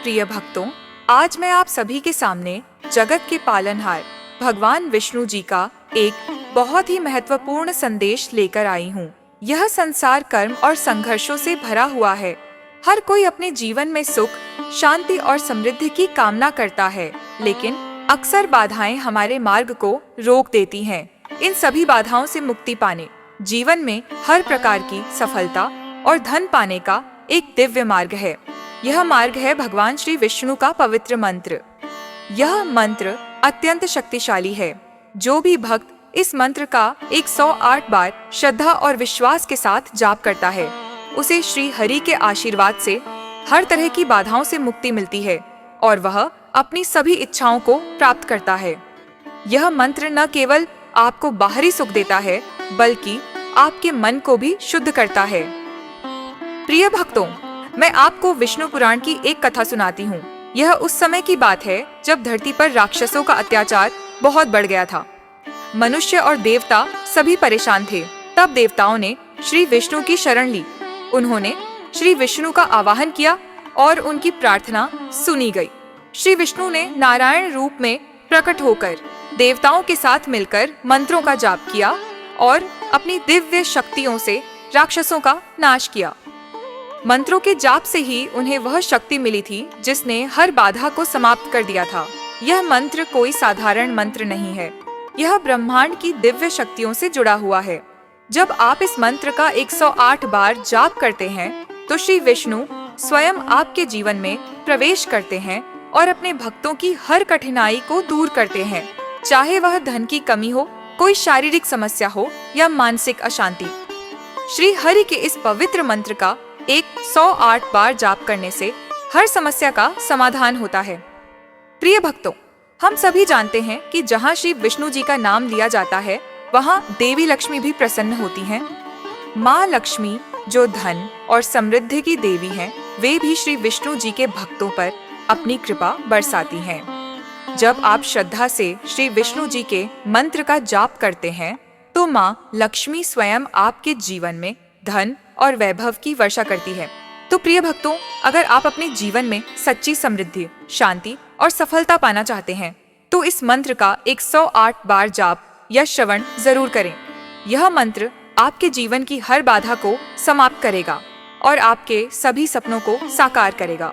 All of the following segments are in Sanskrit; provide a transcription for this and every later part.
प्रिय भक्तों, आज मैं आप सभी के सामने जगत के पालनहार भगवान विष्णु जी का एक बहुत ही महत्वपूर्ण संदेश लेकर आई हूँ। यह संसार कर्म और संघर्षों से भरा हुआ है। हर कोई अपने जीवन में सुख, शांति और समृद्धि की कामना करता है, लेकिन अक्सर बाधाएं हमारे मार्ग को रोक देती हैं। इन सभी बाधाओं से मुक्ति पाने जीवन में हर प्रकार की सफलता और धन पाने का एक दिव्य मार्ग है। यह मार्ग है भगवान श्री विष्णु का पवित्र मंत्र। यह मंत्र अत्यंत शक्तिशाली है। जो भी भक्त इस मंत्र का 108 बार श्रद्धा और विश्वास के साथ जाप करता है, उसे श्री हरि के आशीर्वाद से हर तरह की बाधाओं से मुक्ति मिलती है और वह अपनी सभी इच्छाओं को प्राप्त करता है। यह मंत्र न केवल आपको बाहरी सुख देता है, बल्कि आपके मन को भी शुद्ध करता है। प्रिय भक्तों, मैं आपको विष्णु पुराण की एक कथा सुनाती हूँ। यह उस समय की बात है जब धरती पर राक्षसों का अत्याचार बहुत बढ़ गया था। मनुष्य और देवता सभी परेशान थे। तब देवताओं ने श्री विष्णु की शरण ली। उन्होंने श्री विष्णु का आवाहन किया और उनकी प्रार्थना सुनी गई। श्री विष्णु ने नारायण रूप में प्रकट होकर देवताओं के साथ मिलकर मंत्रों का जाप किया और अपनी दिव्य शक्तियों से राक्षसों का नाश किया। मंत्रों के जाप से ही उन्हें वह शक्ति मिली थी जिसने हर बाधा को समाप्त कर दिया था। यह मंत्र कोई साधारण मंत्र नहीं है। यह ब्रह्मांड की दिव्य शक्तियों से जुड़ा हुआ है। जब आप इस मंत्र का 108 बार जाप करते हैं, तो श्री विष्णु स्वयं आपके जीवन में प्रवेश करते हैं और अपने भक्तों की हर कठिनाई को दूर करते हैं, चाहे वह धन की कमी हो, कोई शारीरिक समस्या हो या मानसिक अशांति। श्री हरि के इस पवित्र मंत्र का 108 बार जाप करने से हर समस्या का समाधान होता है। प्रिय भक्तों, हम सभी जानते हैं कि जहाँ श्री विष्णु जी का नाम लिया जाता है, वहाँ देवी लक्ष्मी भी प्रसन्न होती हैं। माँ लक्ष्मी, जो धन और समृद्धि की देवी हैं, वे भी श्री विष्णु जी के भक्तों पर अपनी कृपा बरसाती हैं। जब आप श्रद्धा से श्री विष्णु जी के मंत्र का जाप करते हैं, तो माँ लक्ष्मी स्वयं आपके जीवन में धन और वैभव की वर्षा करती है। तो प्रिय भक्तों, अगर आप अपने जीवन में सच्ची समृद्धि, शांति और सफलता पाना चाहते हैं, तो इस मंत्र का 108 बार जाप या श्रवण जरूर करें। यह मंत्र आपके जीवन की हर बाधा को समाप्त करेगा और आपके सभी सपनों को साकार करेगा।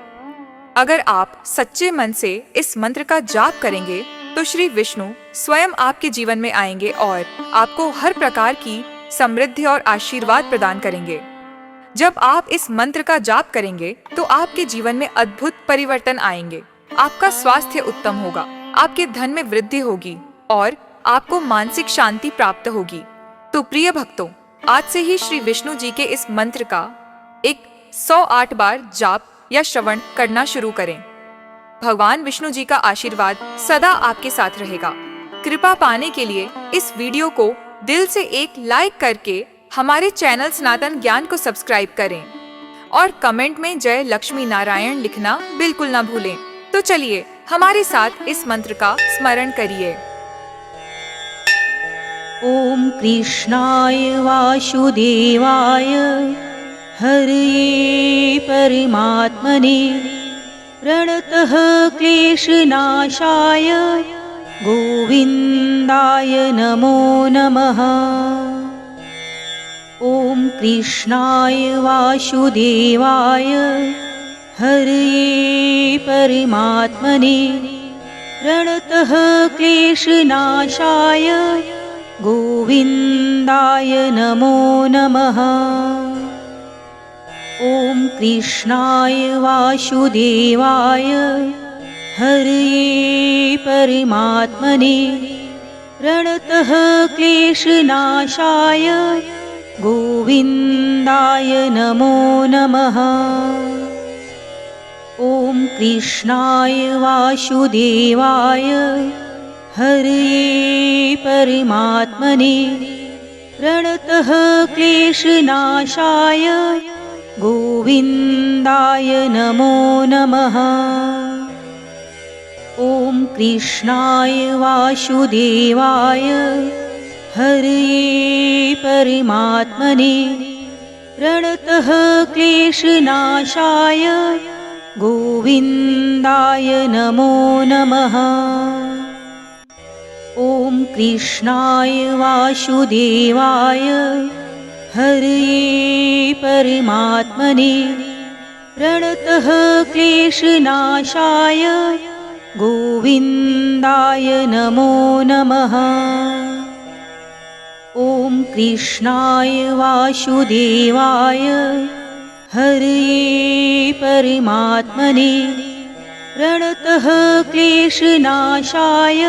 अगर आप सच्चे मन से इस मंत्र का जाप करेंगे, तो श्री विष्णु स्वयं आपके जीवन में आएंगे और आपको हर प्रकार की समृद्धि और आशीर्वाद प्रदान करेंगे। जब आप इस मंत्र का जाप करेंगे, तो आपके जीवन में अद्भुत परिवर्तन आएंगे। आपका स्वास्थ्य उत्तम होगा, आपके धन में वृद्धि होगी और आपको मानसिक शांति प्राप्त होगी। तो प्रिय भक्तों, आज से ही श्री विष्णु जी के इस मंत्र का 108 बार जाप या श्रवण करना शुरू करें। भगवान विष्णु जी का आशीर्वाद सदा आपके साथ रहेगा। कृपा पाने के लिए इस वीडियो को दिल से एक लाइक करके हमारे चैनल सनातन ज्ञान को सब्सक्राइब करें और कमेंट में जय लक्ष्मी नारायण लिखना बिल्कुल ना भूलें। तो चलिए हमारे साथ इस मंत्र का स्मरण करिए। ओम कृष्णाय वासुदेवाय हरये परमात्मने प्रणतः क्लेशनाशाय गोविन्दाय नमो नमः। ओम कृष्णाय वासुदेवाय हरये परमात्मने प्रणतः क्लेशनाशाय गोविन्दाय नमो नमः। ओम कृष्णाय वासुदेवाय हरये परमात्मने प्रणतः क्लेशनाशाय गोविन्दाय नमो नमः। ओम कृष्णाय वासुदेवाय हरये परमात्मने प्रणतः क्लेशनाशाय गोविन्दाय नमो नमः। ओम कृष्णाय वासुदेवाय हरये परमात्मने प्रणतः क्लेशनाशाय गोविन्दाय नमो नमः। ॐ कृष्णाय वासुदेवाय हरये परमात्मने प्रणतः क्लेशनाशाय गोविन्दाय नमो नमः। ॐ कृष्णाय वासुदेवाय हरये परमात्मने प्रणतः क्लेशनाशाय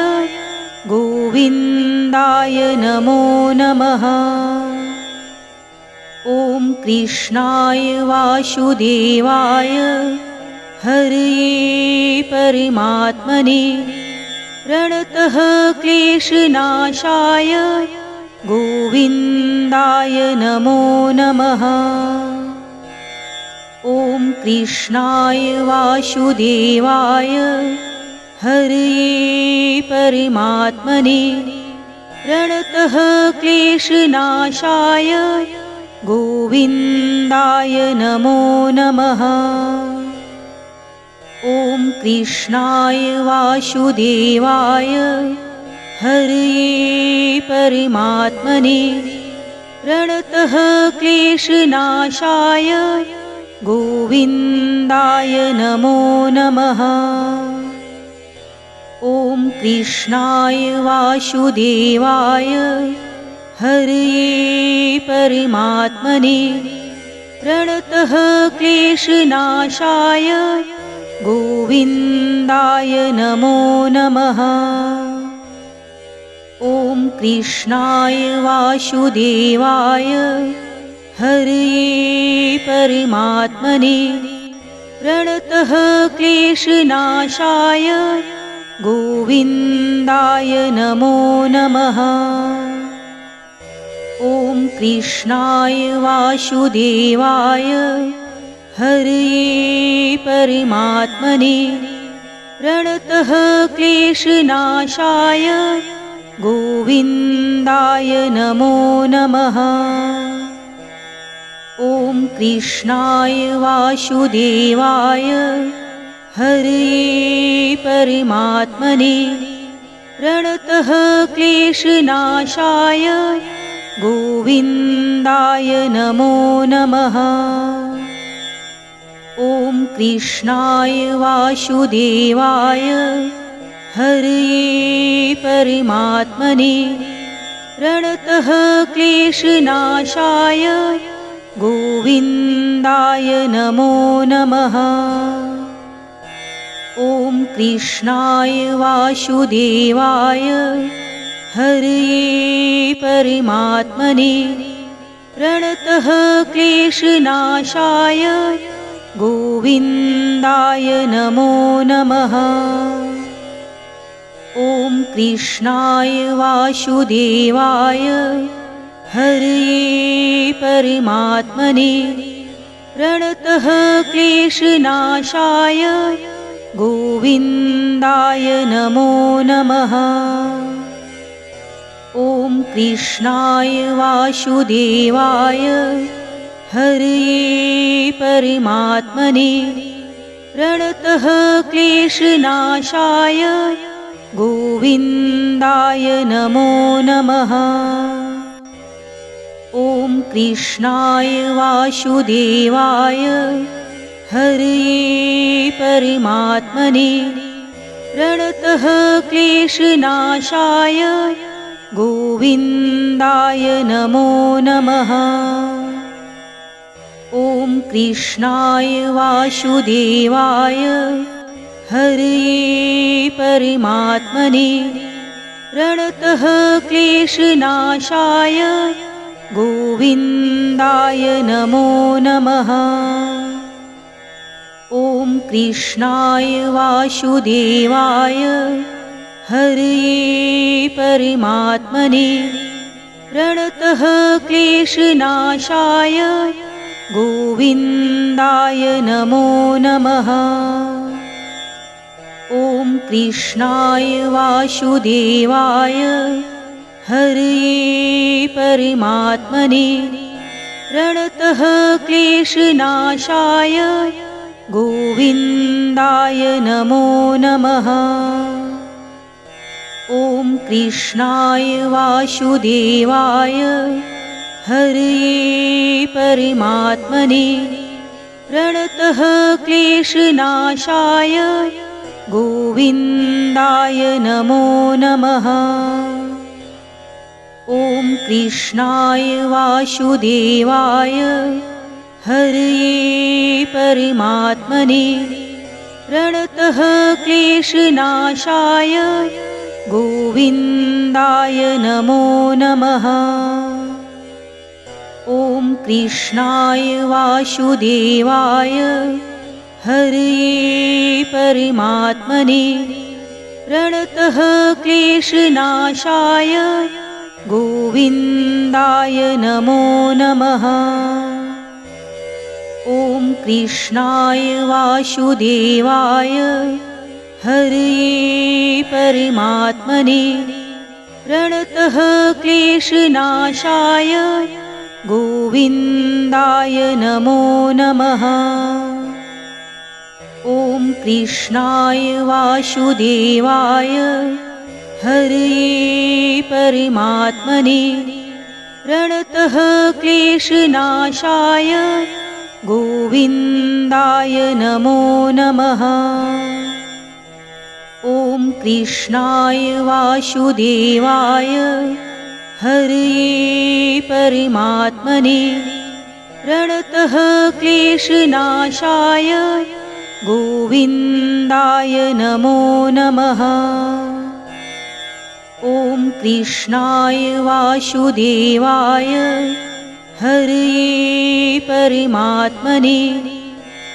गोविन्दाय नमो नमः। ॐ कृष्णाय वासुदेवाय हरये परमात्मने प्रणतः क्लेशनाशाय गोविन्दाय नमो नमः। ॐ कृष्णाय वासुदेवाय हरये परमात्मने प्रणतः क्लेशनाशाय गोविन्दाय नमो नमः। ॐ कृष्णाय वासुदेवाय हरये परमात्मने प्रणतः क्लेशनाशाय गोविन्दाय नमो नमः। ॐ कृष्णाय वासुदेवाय हरये परमात्मने प्रणतः क्लेशनाशाय गोविन्दाय नमो नमः। ॐ कृष्णाय वासुदेवाय हरये परमात्मने प्रणतः क्लेशनाशाय गोविन्दाय नमो नमः। ॐ कृष्णाय वासुदेवाय हरये परमात्मने प्रणतः क्लेशनाशाय गोविन्दाय नमो नमः। ॐ कृष्णाय वासुदेवाय हरये परमात्मने प्रणतः क्लेशनाशाय गोविन्दाय नमो नमः। ॐ कृष्णाय वासुदेवाय हरये परमात्मने प्रणतः क्लेशनाशाय गोविन्दाय नमो नमः। ॐ कृष्णाय वासुदेवाय हरये परमात्मने प्रणतः क्लेशनाशाय गोविन्दाय नमो नमः। ॐ कृष्णाय वासुदेवाय हरये परमात्मने प्रणतः क्लेशनाशाय गोविन्दाय नमो नमः। ॐ कृष्णाय वासुदेवाय हरये परमात्मने प्रणतः क्लेशनाशाय गोविन्दाय नमो नमः। ॐ कृष्णाय वासुदेवाय हरये परमात्मने प्रणतः क्लेशनाशाय गोविन्दाय नमो नमः। ॐ कृष्णाय वासुदेवाय हरये परमात्मने प्रणतः क्लेशनाशाय गोविन्दाय नमो नमः। ॐ कृष्णाय वासुदेवाय हरये परमात्मने प्रणतः क्लेशनाशाय गोविन्दाय नमो नमः। ॐ कृष्णाय वासुदेवाय हरये परमात्मने प्रणतः क्लेशनाशाय गोविन्दाय नमो नमः। ॐ कृष्णाय वासुदेवाय हरये परमात्मने प्रणतः क्लेशनाशाय गोविन्दाय नमो नमः। ॐ कृष्णाय वासुदेवाय हरये परमात्मने प्रणतः क्लेशनाशाय गोविन्दाय नमो नमः। ॐ कृष्णाय वासुदेवाय हरये परमात्मने प्रणतः क्लेशनाशाय गोविन्दाय नमो नमः। ॐ कृष्णाय वासुदेवाय हरये परमात्मने प्रणतः क्लेशनाशाय गोविन्दाय नमो नमः। ॐ कृष्णाय वासुदेवाय हरये परमात्मने प्रणतः क्लेशनाशाय गोविन्दाय नमो नमः। ॐ कृष्णाय वासुदेवाय हरये परमात्मने प्रणतः क्लेशनाशाय गोविन्दाय नमो नमः। ॐ कृष्णाय वासुदेवाय हरये परमात्मने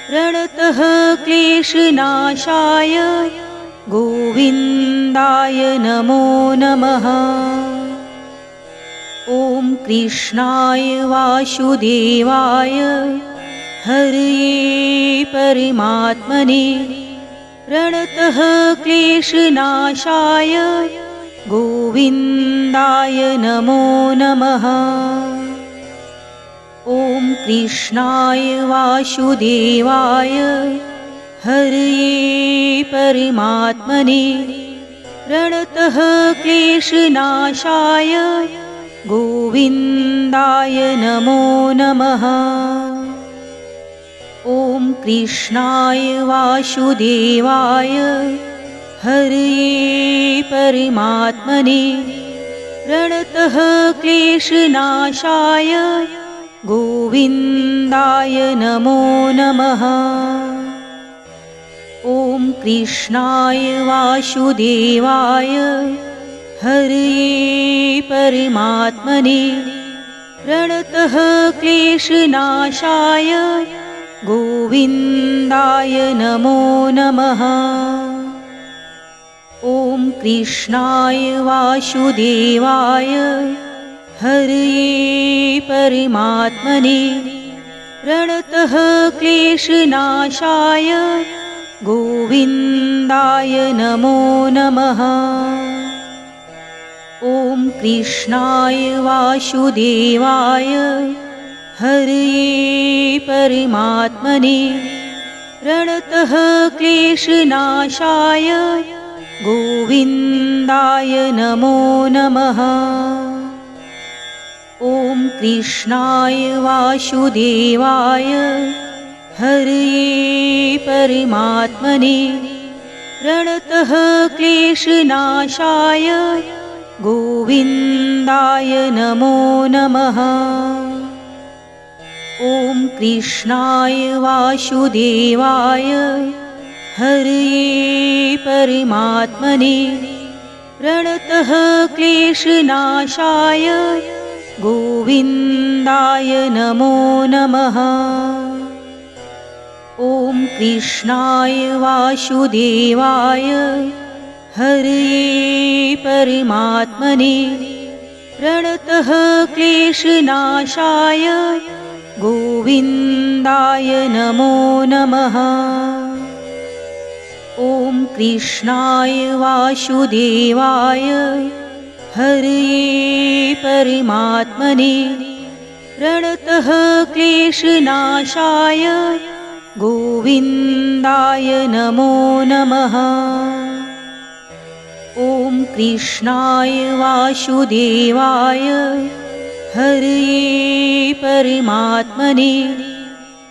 प्रणतः क्लेशनाशाय गोविन्दाय नमो नमः। ॐ कृष्णाय वासुदेवाय हरये परमात्मने प्रणतः क्लेशनाशाय गोविन्दाय नमो नमः। ॐ कृष्णाय वासुदेवाय हरये परमात्मने प्रणतः क्लेशनाशाय गोविन्दाय नमो नमः। ॐ कृष्णाय वासुदेवाय हरये परमात्मने प्रणतः क्लेशनाशाय गोविन्दाय नमो नमः। ॐ कृष्णाय वासुदेवाय हरये परमात्मने प्रणतः क्लेशनाशाय गोविन्दाय नमो नमः। ॐ कृष्णाय वासुदेवाय हरये परमात्मने प्रणतः क्लेशनाशाय गोविन्दाय नमो नमः। ॐ कृष्णाय वासुदेवाय हरये परमात्मने प्रणतः क्लेशनाशाय गोविन्दाय नमो नमः। ॐ कृष्णाय वासुदेवाय हरये परमात्मने प्रणतः क्लेशनाशाय गोविन्दाय नमो नमः। ॐ कृष्णाय वासुदेवाय हरये परमात्मने प्रणतः क्लेशनाशाय गोविन्दाय नमो नमः। ॐ कृष्णाय वासुदेवाय हरये परमात्मने प्रणतः क्लेशनाशाय गोविन्दाय नमो नमः। ॐ कृष्णाय वासुदेवाय हरये परमात्मने प्रणतः क्लेशनाशाय गोविन्दाय नमो नमः। ॐ कृष्णाय वासुदेवाय हरये परमात्मने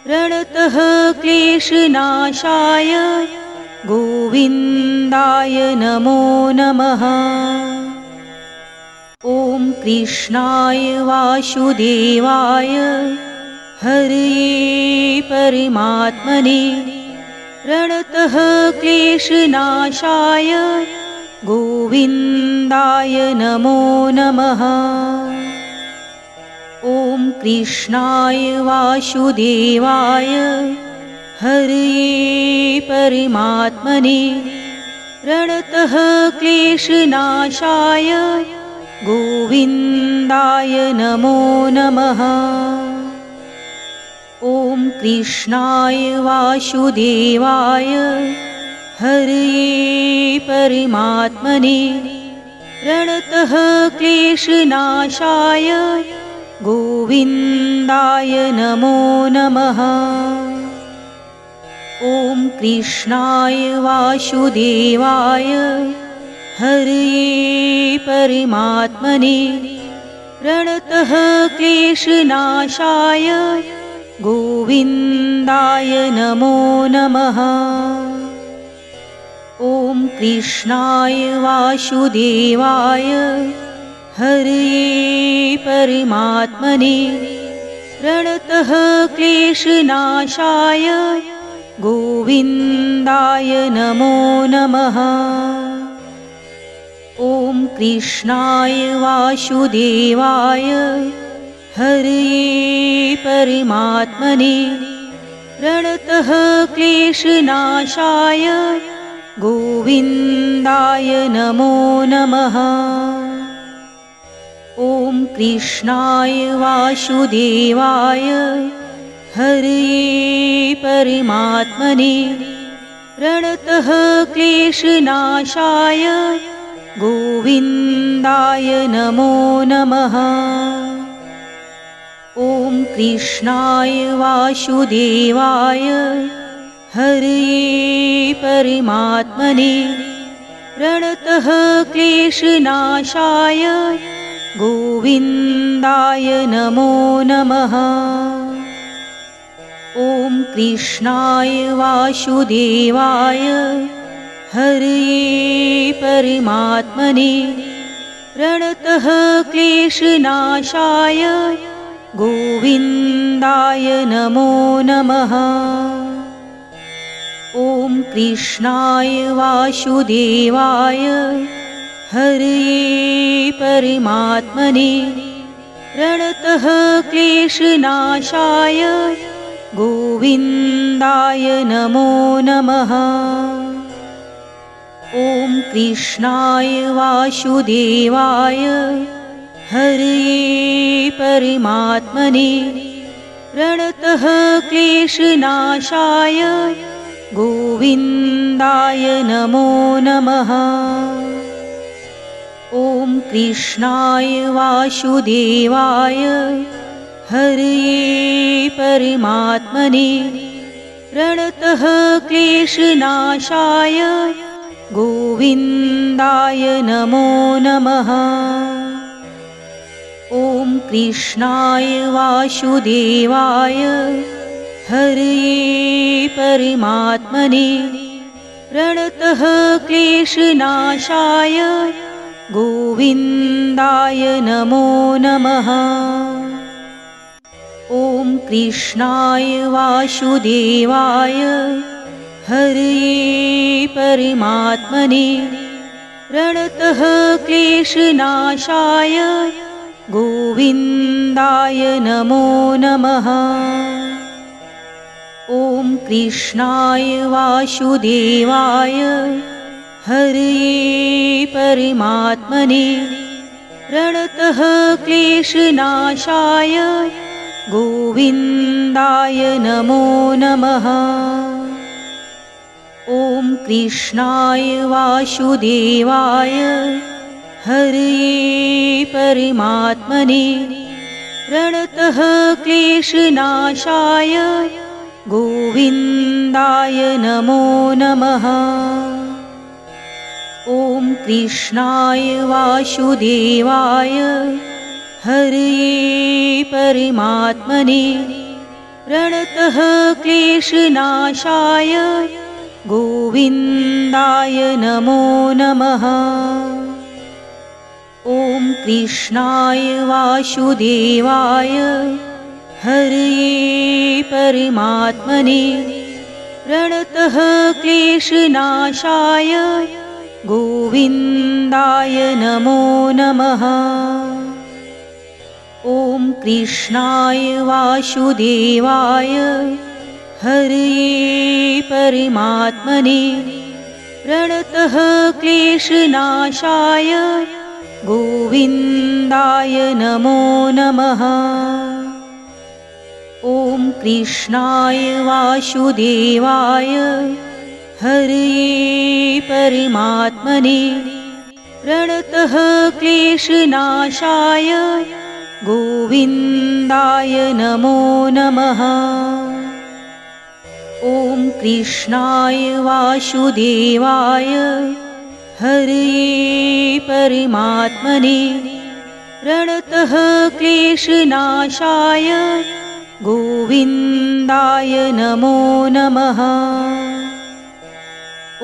प्रणतः क्लेशनाशाय गोविन्दाय नमो नमः। ॐ कृष्णाय वासुदेवाय हरये परमात्मने प्रणतः क्लेशनाशाय गोविन्दाय नमो नमः। ॐ कृष्णाय वासुदेवाय हरये परमात्मने प्रणतः क्लेशनाशाय गोविन्दाय नमो नमः। ॐ कृष्णाय वासुदेवाय हरये परमात्मने प्रणतः क्लेशनाशाय गोविन्दाय नमो नमः। ॐ कृष्णाय वासुदेवाय हरये परमात्मने प्रणतः क्लेशनाशाय गोविन्दाय नमो नमः। ॐ कृष्णाय वासुदेवाय हरये परमात्मने प्रणतः क्लेशनाशाय गोविन्दाय नमो नमः। ॐ कृष्णाय वासुदेवाय हरये परमात्मने प्रणतः क्लेशनाशाय गोविन्दाय नमो नमः। ॐ कृष्णाय वासुदेवाय हरये परमात्मने प्रणतः क्लेशनाशाय गोविन्दाय नमो नमः। ॐ कृष्णाय वासुदेवाय हरये परमात्मने प्रणतः क्लेशनाशाय गोविन्दाय नमो नमः। ॐ कृष्णाय वासुदेवाय हरये परमात्मने प्रणतः क्लेशनाशाय गोविन्दाय नमो नमः। ॐ कृष्णाय वासुदेवाय हरये परमात्मने प्रणतः क्लेशनाशाय गोविन्दाय नमो नमः। ॐ कृष्णाय वासुदेवाय हरये परमात्मने प्रणतः क्लेशनाशाय गोविन्दाय नमो नमः। ॐ कृष्णाय वासुदेवाय हरये परमात्मने प्रणतः क्लेशनाशाय गोविन्दाय नमो नमः। ॐ कृष्णाय वासुदेवाय हरये परमात्मने प्रणतः क्लेशनाशाय गोविन्दाय नमो नमः। ॐ कृष्णाय वासुदेवाय हरये परमात्मने प्रणतः क्लेशनाशाय गोविन्दाय नमो नमः। ॐ कृष्णाय वासुदेवाय हरये परमात्मने प्रणतः क्लेशनाशाय गोविन्दाय नमो नमः। ॐ कृष्णाय वासुदेवाय हरये परमात्मने प्रणतः क्लेशनाशाय गोविन्दाय गोविन्दाय नमो नमः। ॐ कृष्णाय वासुदेवाय हरये परमात्मने प्रणतः क्लेशनाशाय गोविन्दाय नमो नमः। ॐ कृष्णाय वासुदेवाय हरये परमात्मने प्रणतः क्लेशनाशाय गोविन्दाय नमो नमः। ॐ कृष्णाय वासुदेवाय हरये परमात्मने प्रणतः क्लेशनाशाय गोविन्दाय नमो नमः। ॐ कृष्णाय वासुदेवाय हरये परमात्मने प्रणतः क्लेशनाशाय गोविन्दाय नमो नमः। ॐ कृष्णाय वासुदेवाय हरये परमात्मने प्रणतः क्लेशनाशाय गोविन्दाय नमो नमः।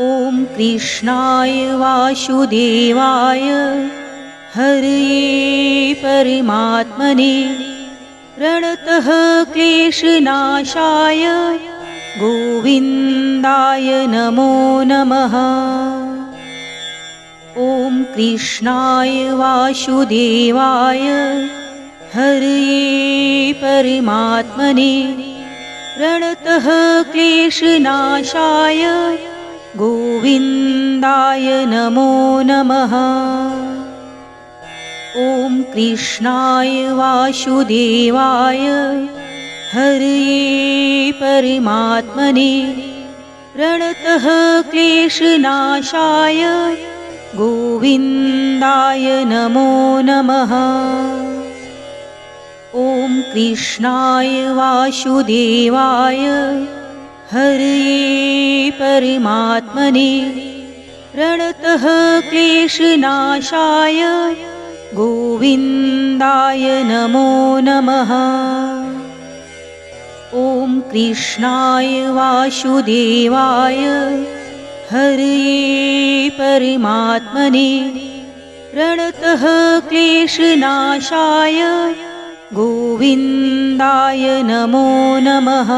ॐ कृष्णाय वासुदेवाय हरये परमात्मने प्रणतः क्लेशनाशाय गोविन्दाय नमो नमः। ॐ कृष्णाय वासुदेवाय हरये परमात्मने प्रणतः क्लेशनाशाय गोविन्दाय नमो नमः। ॐ कृष्णाय वासुदेवाय हरये परमात्मने प्रणतः क्लेशनाशाय गोविन्दाय नमो नमः। ॐ कृष्णाय वासुदेवाय हरये परमात्मने प्रणतः क्लेशनाशाय गोविन्दाय नमो नमः। ॐ कृष्णाय वासुदेवाय हरये परमात्मने प्रणतः क्लेशनाशाय गोविन्दाय नमो नमः।